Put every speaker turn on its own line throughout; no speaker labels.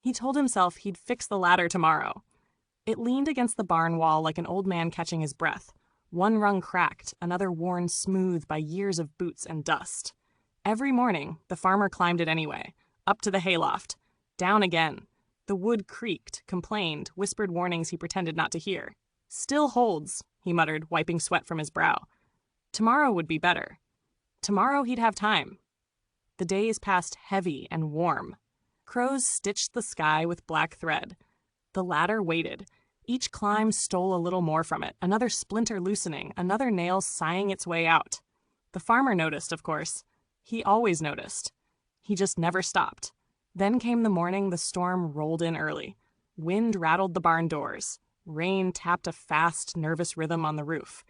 He told himself he'd fix the ladder tomorrow. It leaned against the barn wall like an old man catching his breath. One rung cracked, another worn smooth by years of boots and dust. Every morning, the farmer climbed it anyway, up to the hayloft, down again. The wood creaked, complained, whispered warnings he pretended not to hear. "Still holds," he muttered, wiping sweat from his brow. Tomorrow would be better. Tomorrow he'd have time. The days passed heavy and warm. Crows stitched the sky with black thread. The ladder waited. Each climb stole a little more from it, another splinter loosening, another nail sighing its way out. The farmer noticed, of course. He always noticed. He just never stopped. Then came the morning the storm rolled in early. Wind rattled the barn doors. Rain tapped a fast, nervous rhythm on the roof.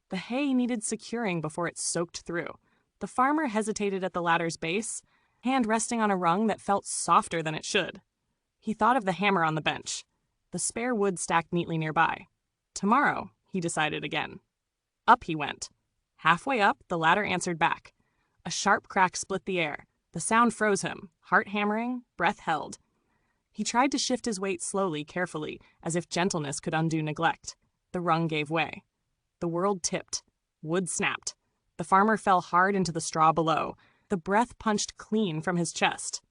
The hay needed securing before it soaked through. The farmer hesitated at the ladder's base, hand resting on a rung that felt softer than it should. He thought of the hammer on the bench, the spare wood stacked neatly nearby. Tomorrow, he decided again. Up he went. Halfway up, the ladder answered back. A sharp crack split the air. The sound froze him, heart hammering, breath held. He tried to shift his weight slowly, carefully, as if gentleness could undo neglect. The rung gave way. The world tipped. Wood snapped. The farmer fell hard into the straw below. The breath punched clean from his chest.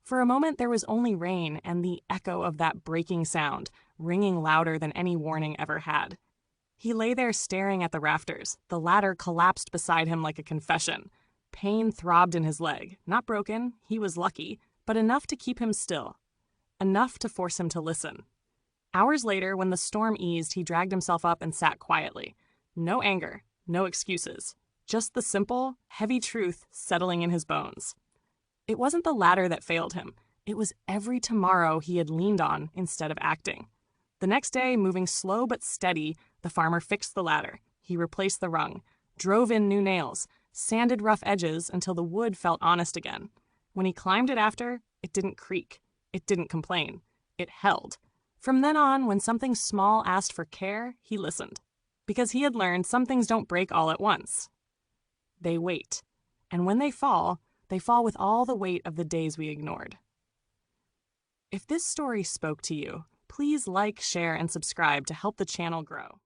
For a moment there was only rain and the echo of that breaking sound, ringing louder than any warning ever had. He lay there staring at the rafters. The ladder collapsed beside him like a confession. Pain throbbed in his leg. Not broken, he was lucky, but enough to keep him still. Enough to force him to listen. Hours later, when the storm eased, he dragged himself up and sat quietly. No anger, no excuses. Just the simple, heavy truth settling in his bones. It wasn't the ladder that failed him. It was every tomorrow he had leaned on instead of acting. The next day, moving slow but steady, the farmer fixed the ladder. He replaced the rung, drove in new nails, sanded rough edges until the wood felt honest again. When he climbed it after, it didn't creak. It didn't complain. It held. From then on, when something small asked for care, he listened. Because he had learned some things don't break all at once. They wait. And when they fall with all the weight of the days we ignored. If this story spoke to you, please like, share, and subscribe to help the channel grow.